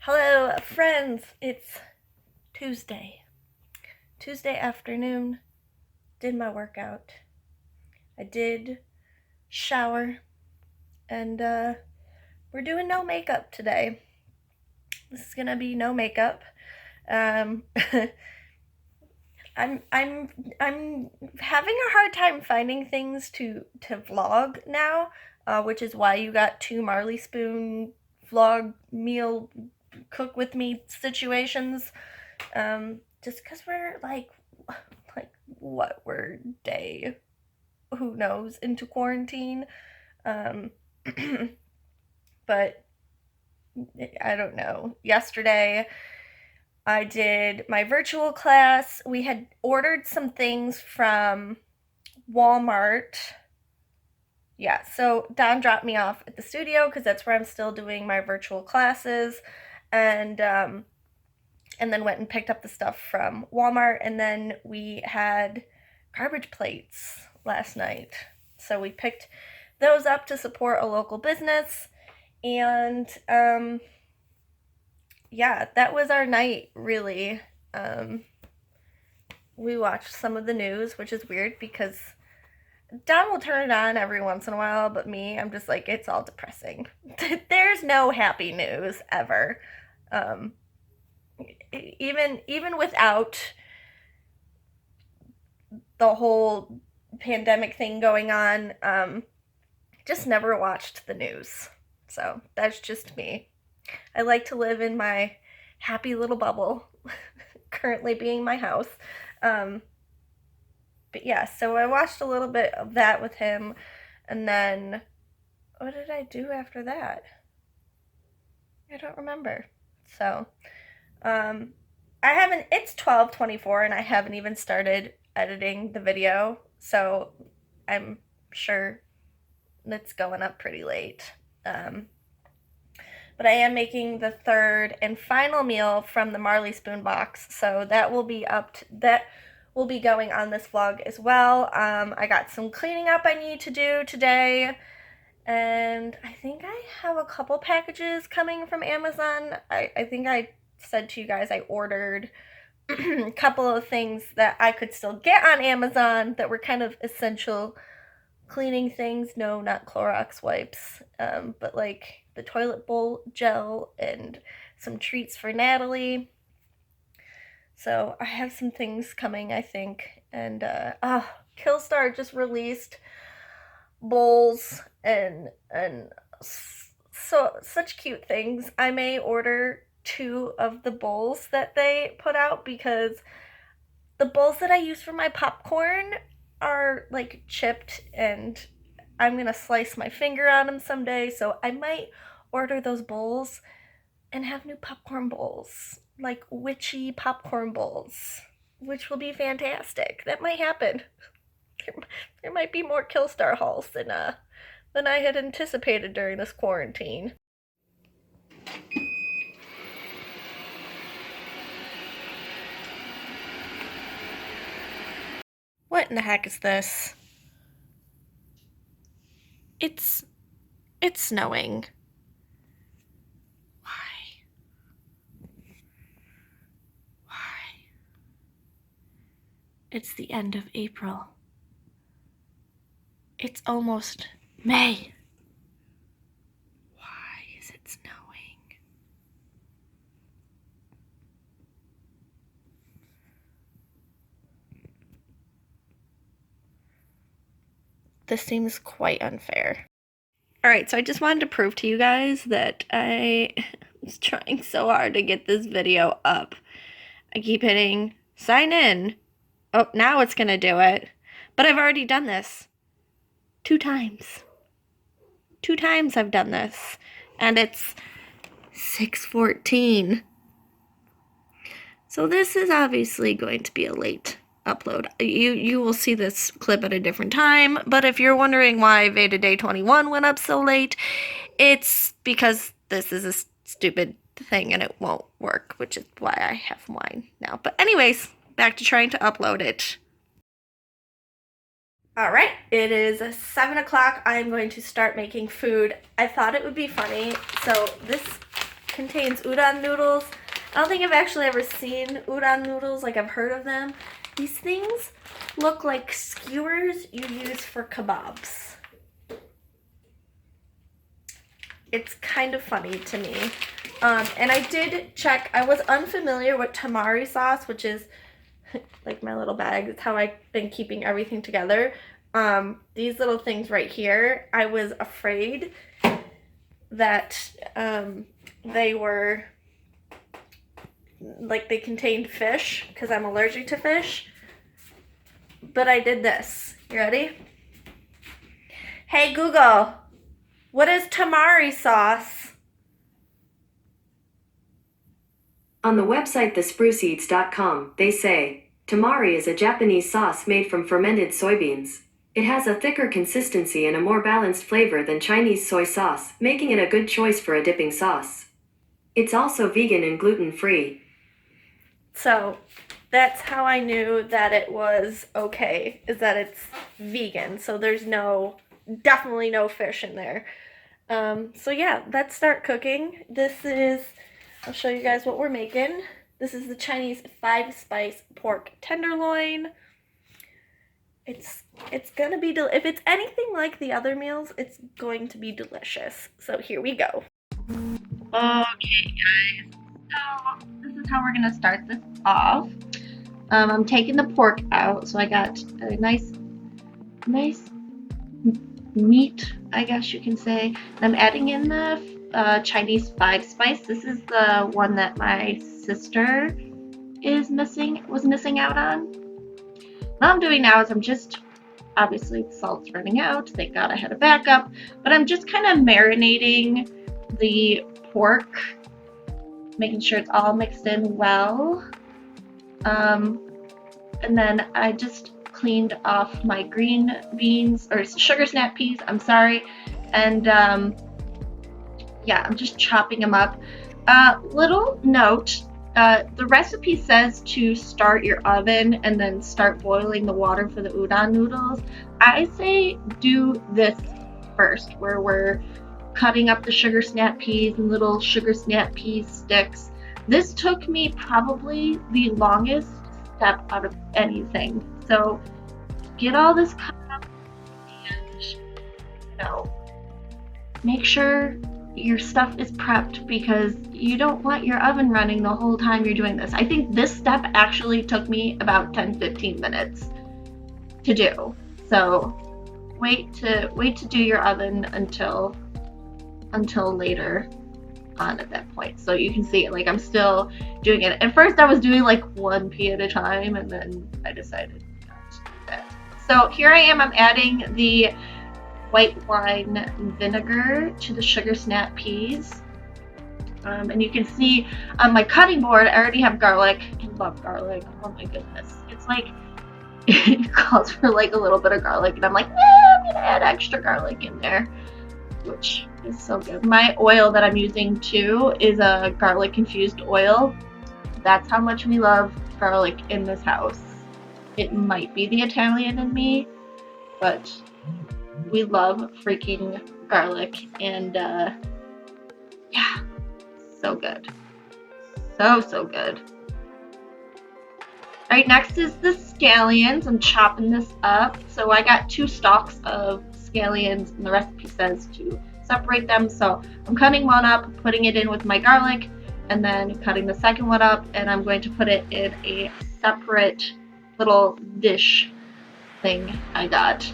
Hello, friends. It's Tuesday. Tuesday afternoon. Did my workout. I did shower. And we're doing no makeup today. This is gonna be no makeup. Um, I'm having a hard time finding things to vlog now, which is why you got two Marley Spoon vlog meal cook with me situations. Just because we're like what, we're day, who knows, into quarantine. Um, but I don't know. Yesterday, I did my virtual class. We had ordered some things from Walmart. Yeah, so Don dropped me off at the studio because that's where I'm still doing my virtual classes. And then went and picked up the stuff from Walmart, and then we had garbage plates last night. So we picked those up to support a local business, and yeah, that was our night, really. We watched some of the news, which is weird because Don will turn it on every once in a while, but me, I'm just like, it's all depressing. There's no happy news ever. Even without the whole pandemic thing going on, just never watched the news. So that's just me. I like to live in my happy little bubble, currently being my house. But yeah, so I watched a little bit of that with him, and then what did I do after that? I don't remember. So, it's 12:24 and I haven't even started editing the video, so I'm sure it's going up pretty late. But I am making the third and final meal from the Marley Spoon box, so that will be going on this vlog as well. I got some cleaning up I need to do today, and I think I have a couple packages coming from Amazon. I think I said to you guys I ordered a couple of things that I could still get on Amazon that were kind of essential cleaning things. No, not Clorox wipes, but like the toilet bowl gel and some treats for Natalie. So I have some things coming, I think. And Killstar just released bowls and so such cute things. I may order 2 of the bowls that they put out because the bowls that I use for my popcorn are like chipped and I'm gonna slice my finger on them someday, so I might order those bowls and have new popcorn bowls, like witchy popcorn bowls, which will be fantastic. That might happen. There might be more Killstar hauls than I had anticipated during this quarantine. What in the heck is this? It's snowing. Why? It's the end of April. It's almost May. Why is it snowing? This seems quite unfair. Alright, so I just wanted to prove to you guys that I was trying so hard to get this video up. I keep hitting sign in. Oh, now it's gonna do it. But I've already done this 2 times. 2 times I've done this. And it's 6:14. So this is obviously going to be a late upload. You will see this clip at a different time, but if you're wondering why VEDA Day 21 went up so late, it's because this is a stupid thing and it won't work, which is why I have mine now. But anyways, back to trying to upload it. Alright, it is 7 o'clock. I am going to start making food. I thought it would be funny. So this contains udon noodles. I don't think I've actually ever seen udon noodles, like I've heard of them. These things look like skewers you use for kebabs. It's kind of funny to me. And I did check, I was unfamiliar with tamari sauce, which is like my little bag. It's how I've been keeping everything together. These little things right here, I was afraid that they were, like they contained fish because I'm allergic to fish. But I did this. You ready? Hey Google, what is tamari sauce? On the website thespruceeats.com, they say, tamari is a Japanese sauce made from fermented soybeans. It has a thicker consistency and a more balanced flavor than Chinese soy sauce, making it a good choice for a dipping sauce. It's also vegan and gluten-free. So that's how I knew that it was okay, is that it's vegan. So there's definitely no fish in there. So yeah, let's start cooking. I'll show you guys what we're making. This is the Chinese 5-spice pork tenderloin. It's gonna be, if it's anything like the other meals, it's going to be delicious. So here we go. Okay guys, so this is how we're gonna start this off. I'm taking the pork out, so I got a nice meat, I guess you can say. I'm adding in the Chinese 5-spice. This is the one that my sister was missing out on. What I'm doing now is obviously the salt's running out. Thank God I had a backup. But I'm just kind of marinating the pork, making sure it's all mixed in well. And then I just cleaned off my green beans, or sugar snap peas, I'm sorry. And yeah, I'm just chopping them up. Little note, the recipe says to start your oven and then start boiling the water for the udon noodles. I say do this first, where we're cutting up the sugar snap peas in little sugar snap pea sticks. This took me probably the longest step out of anything. So get all this cut up and, make sure your stuff is prepped, because you don't want your oven running the whole time you're doing this. I think this step actually took me about 10-15 minutes to do. So wait to do your oven until later on at that point. So you can see, like, I'm still doing it. At first I was doing like one pea at a time, and then I decided not to do that. So here I am, I'm adding the white wine vinegar to the sugar snap peas. And you can see on my cutting board, I already have garlic. I love garlic. Oh my goodness. It's like, it calls for like a little bit of garlic, and I'm like, I'm gonna add extra garlic in there, which is so good. My oil that I'm using too is a garlic infused oil. That's how much we love garlic in this house. It might be the Italian in me, but we love freaking garlic, and yeah, so good. So good. Alright, next is the scallions. I'm chopping this up. So I got 2 stalks of scallions, and the recipe says to separate them. So I'm cutting one up, putting it in with my garlic, and then cutting the second one up, and I'm going to put it in a separate little dish thing I got.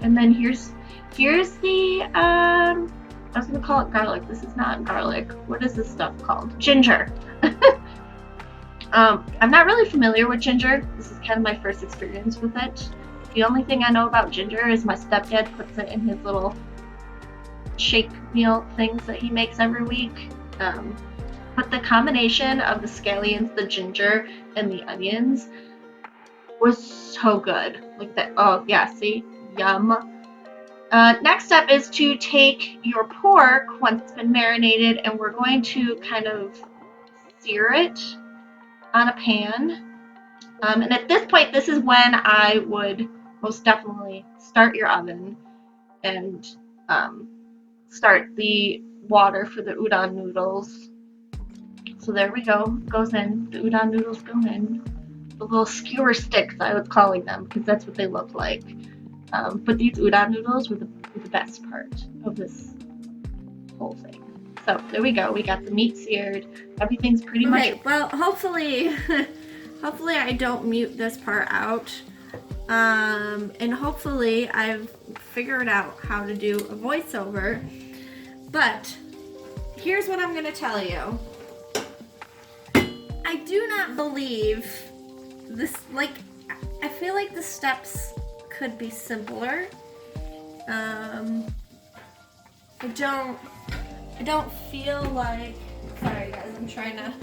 And then here's the I was gonna call it garlic. This is not garlic. What is this stuff called? Ginger. I'm not really familiar with ginger. This is kind of my first experience with it. The only thing I know about ginger is my stepdad puts it in his little shake meal things that he makes every week. But the combination of the scallions, the ginger, and the onions was so good. Like that. Oh yeah, see? Yum. Next step is to take your pork once it's been marinated, and we're going to kind of sear it on a pan. And at this point, this is when I would most definitely start your oven and start the water for the udon noodles. So there we go. Goes in. The udon noodles go in. The little skewer sticks, I was calling them, because that's what they look like. But these udon noodles were the best part of this whole thing. So there we go. We got the meat seared. Everything's pretty much. Okay. Well, hopefully, hopefully I don't mute this part out. And hopefully I've figured out how to do a voiceover. But here's what I'm gonna tell you. I do not believe this, like, I feel like the steps could be simpler. I don't feel like, sorry guys,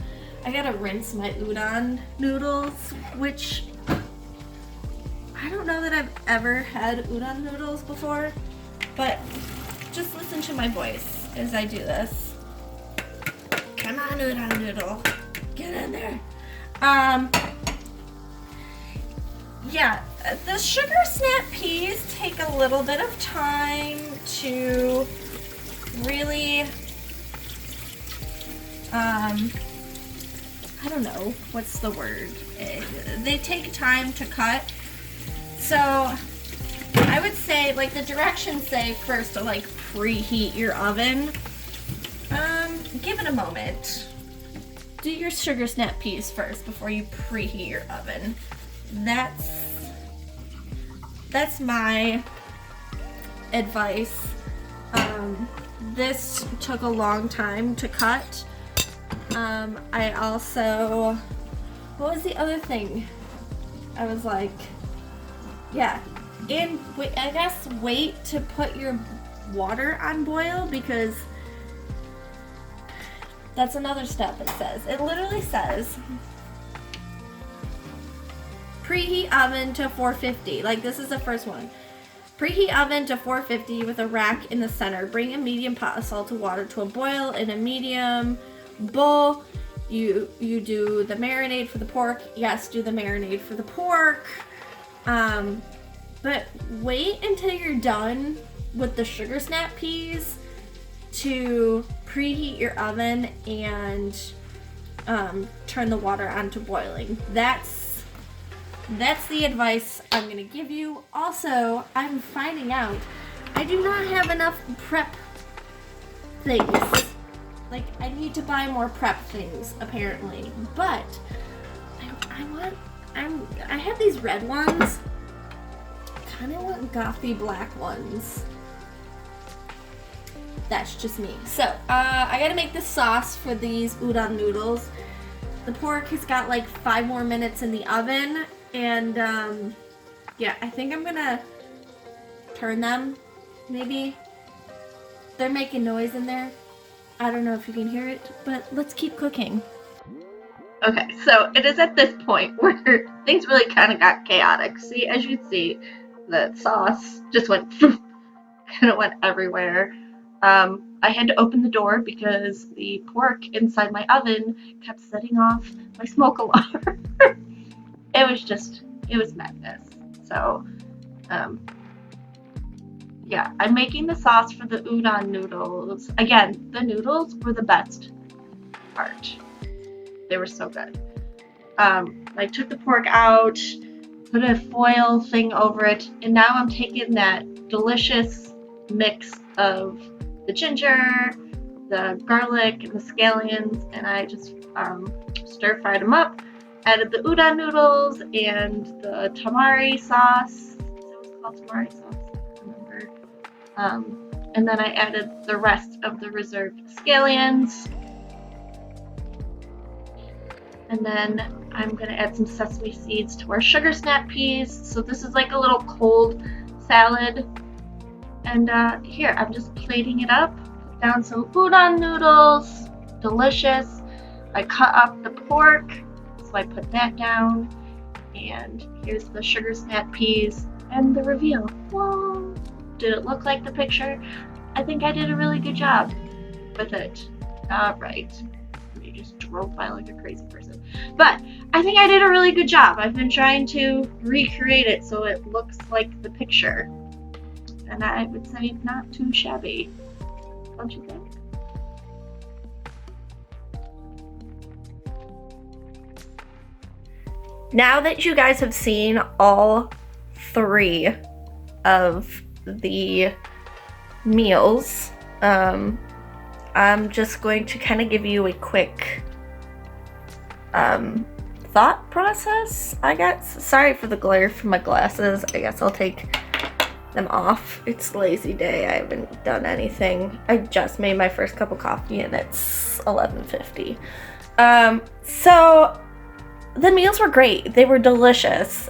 I gotta rinse my udon noodles, which I don't know that I've ever had udon noodles before, but just listen to my voice as I do this. Come on, udon noodle, get in there. Yeah, the sugar snap peas take a little bit of time to really, I don't know, what's the word? They take time to cut. So I would say, like, the directions say first to like preheat your oven. Give it a moment. Do your sugar snap peas first before you preheat your oven. That's my advice. This took a long time to cut. I also, what was the other thing? I was like, yeah, and I guess wait to put your water on boil, because that's another step it says. It literally says, preheat oven to 450. Like, this is the first one. Preheat oven to 450 with a rack in the center. Bring a medium pot of salted water to a boil in a medium bowl. You do the marinade for the pork. Yes, do the marinade for the pork. But wait until you're done with the sugar snap peas to preheat your oven and turn the water on to boiling. That's the advice I'm going to give you. Also, I'm finding out I do not have enough prep things. Like, I need to buy more prep things, apparently. But I have these red ones. I kind of want gothy black ones. That's just me. So, I gotta make the sauce for these udon noodles. The pork has got like 5 more minutes in the oven. And, yeah, I think I'm gonna turn them, maybe. They're making noise in there. I don't know if you can hear it, but let's keep cooking. Okay, so it is at this point where things really kind of got chaotic. See, as you see, the sauce just went, kind of went everywhere. I had to open the door because the pork inside my oven kept setting off my smoke alarm. It was madness. So, yeah, I'm making the sauce for the udon noodles. Again, the noodles were the best part. They were so good. I took the pork out, put a foil thing over it, and now I'm taking that delicious mix of the ginger, the garlic, and the scallions, and I just stir-fried them up. Added the udon noodles and the tamari sauce. Is that what it's called? Tamari sauce? I don't remember. And then I added the rest of the reserved scallions. And then I'm going to add some sesame seeds to our sugar snap peas. So this is like a little cold salad. And here, I'm just plating it up. Put down some udon noodles. Delicious. I cut up the pork. So I put that down, and here's the sugar snap peas and the reveal. Whoa! Did it look like the picture? I think I did a really good job with it. Alright. I just drove by like a crazy person. But I think I did a really good job. I've been trying to recreate it so it looks like the picture. And I would say not too shabby. Don't you think? Now that you guys have seen all 3 of the meals, I'm just going to kind of give you a quick thought process, I guess. Sorry for the glare from my glasses. I guess I'll take them off. It's lazy day. I haven't done anything. I just made my first cup of coffee and it's 11:50. So the meals were great. They were delicious.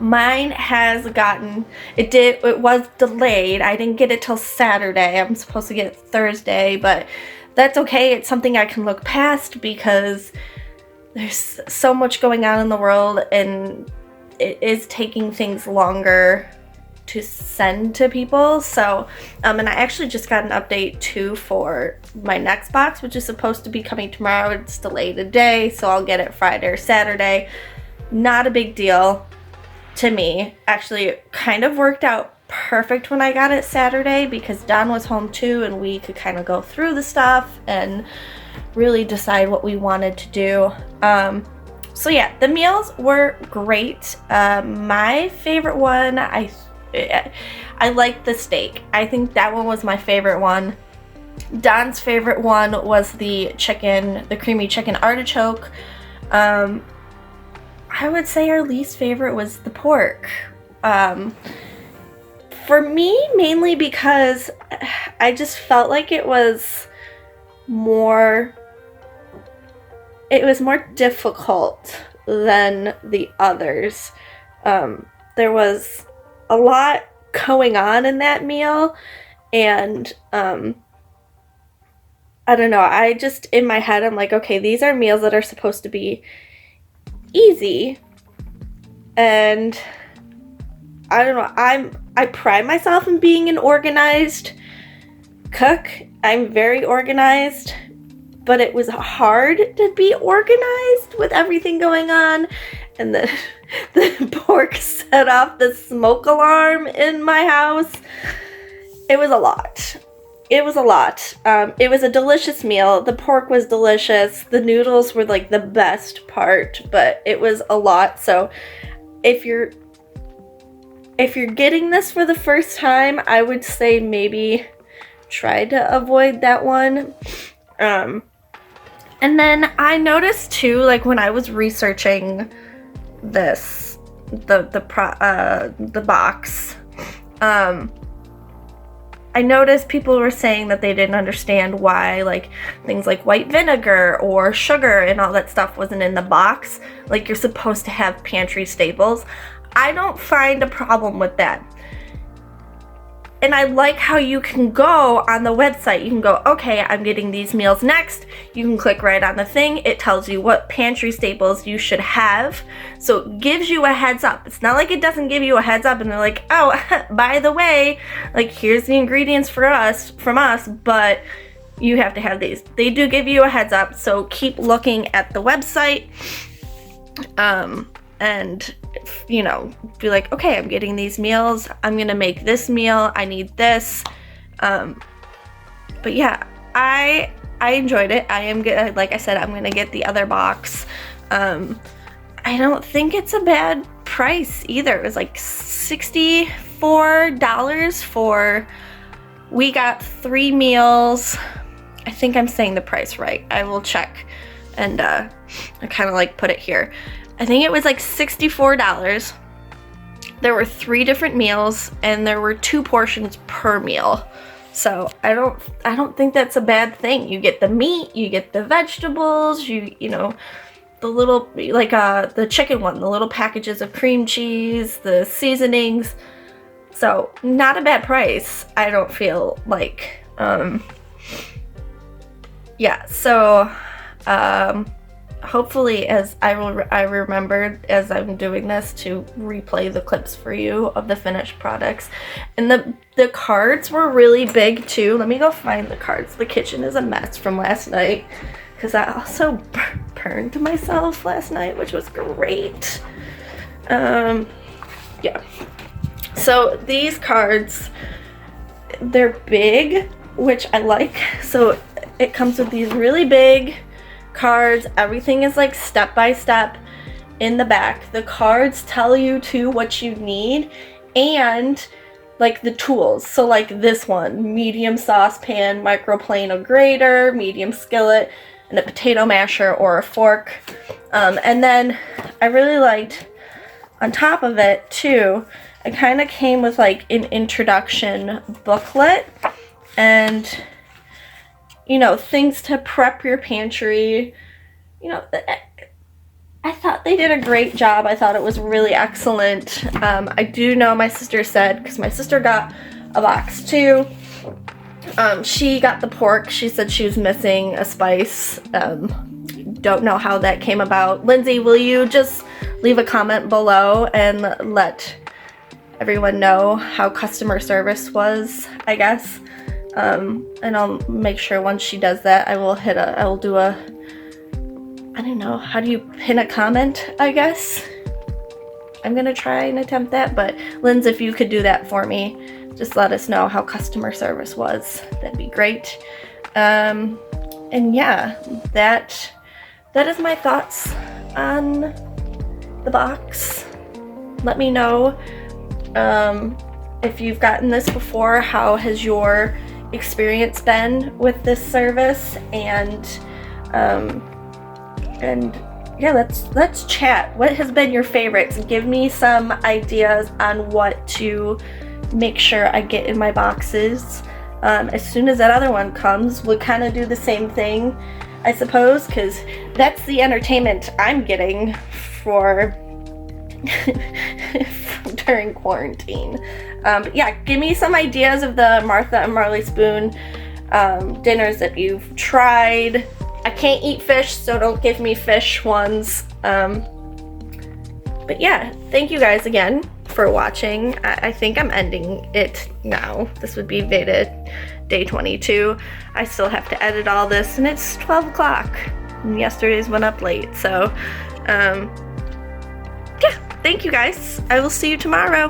Mine has gotten, it was delayed. I didn't get it till Saturday. I'm supposed to get it Thursday, but that's okay. It's something I can look past because there's so much going on in the world and it is taking things longer to send to people. So, and I actually just got an update too for my next box, which is supposed to be coming tomorrow. It's delayed a day, so I'll get it Friday or Saturday. Not a big deal to me. Actually, it kind of worked out perfect when I got it Saturday because Don was home too and we could kind of go through the stuff and really decide what we wanted to do. So yeah, the meals were great. My favorite one, I liked the steak. I think that one was my favorite one. Don's favorite one was the creamy chicken artichoke. I would say our least favorite was the pork. For me, mainly because I just felt like it was more difficult than the others. There was a lot going on in that meal, and I don't know, I just, in my head, I'm like, okay, these are meals that are supposed to be easy, and I don't know, I pride myself in being an organized cook. I'm very organized, but it was hard to be organized with everything going on, and the pork set off the smoke alarm in my house. It was a lot. It was a delicious meal. The pork was delicious. The noodles were like the best part, but it was a lot. So if you're getting this for the first time, I would say maybe try to avoid that one. And then I noticed too, like when I was researching this, the box, I noticed people were saying that they didn't understand why like things like white vinegar or sugar and all that stuff wasn't in the box. Like you're supposed to have pantry staples. I don't find a problem with that. And I like how you can go on the website. You can go, okay, I'm getting these meals next. You can click right on the thing. It tells you what pantry staples you should have. So it gives you a heads up. It's not like it doesn't give you a heads up and they're like, oh, by the way, like here's the ingredients from us, but you have to have these. They do give you a heads up. So keep looking at the website. And you know, be like, okay, I'm getting these meals, I'm gonna make this meal, I need this. But yeah, I enjoyed it. I am good. Like I said, I'm gonna get the other box. I don't think it's a bad price either. It was like $64 for, we got 3 meals. I think I'm saying the price right. I will check, and I kind of like put it here. I think it was like $64. There were 3 different meals and there were 2 portions per meal. So I don't think that's a bad thing. You get the meat, you get the vegetables, you know, the little, like the chicken one, the little packages of cream cheese, the seasonings. So not a bad price, I don't feel like. Yeah, so hopefully, as I remembered as I'm doing this to replay the clips for you of the finished products. And the cards were really big too. Let me go find the cards. The kitchen is a mess from last night because I also burned myself last night, which was great. Yeah. So these cards, they're big, which I like. So it comes with these really big cards. Everything is like step by step. in the back. The cards tell you too what you need, and like the tools. So like this one, medium saucepan, microplane grater, medium skillet, and a potato masher or a fork. And then I really liked, on top of it too, it kind of came with like an introduction booklet and, you know, things to prep your pantry. You know, I thought they did a great job. I thought it was really excellent. I do know my sister said, because my sister got a box too, she got the pork. She said she was missing a spice. Don't know how that came about. Lindsay, will you just leave a comment below and let everyone know how customer service was, I guess? And I'll make sure once she does that, I will do a, I don't know, how do you pin a comment, I guess? I'm gonna try and attempt that, but Linz, if you could do that for me, just let us know how customer service was. That'd be great. And yeah, that is my thoughts on the box. Let me know if you've gotten this before. How has your experience been with this service? And yeah, let's chat. What has been your favorites? Give me some ideas on what to make sure I get in my boxes. As soon as that other one comes, we'll kind of do the same thing, I suppose, because that's the entertainment I'm getting for during quarantine. But yeah, give me some ideas of the Martha and Marley Spoon dinners that you've tried. I can't eat fish, so don't give me fish ones. But yeah, thank you guys again for watching. I think I'm ending it now. This would be VEDA day 22. I still have to edit all this, and it's 12 o'clock. And yesterday's went up late, so yeah, thank you guys. I will see you tomorrow.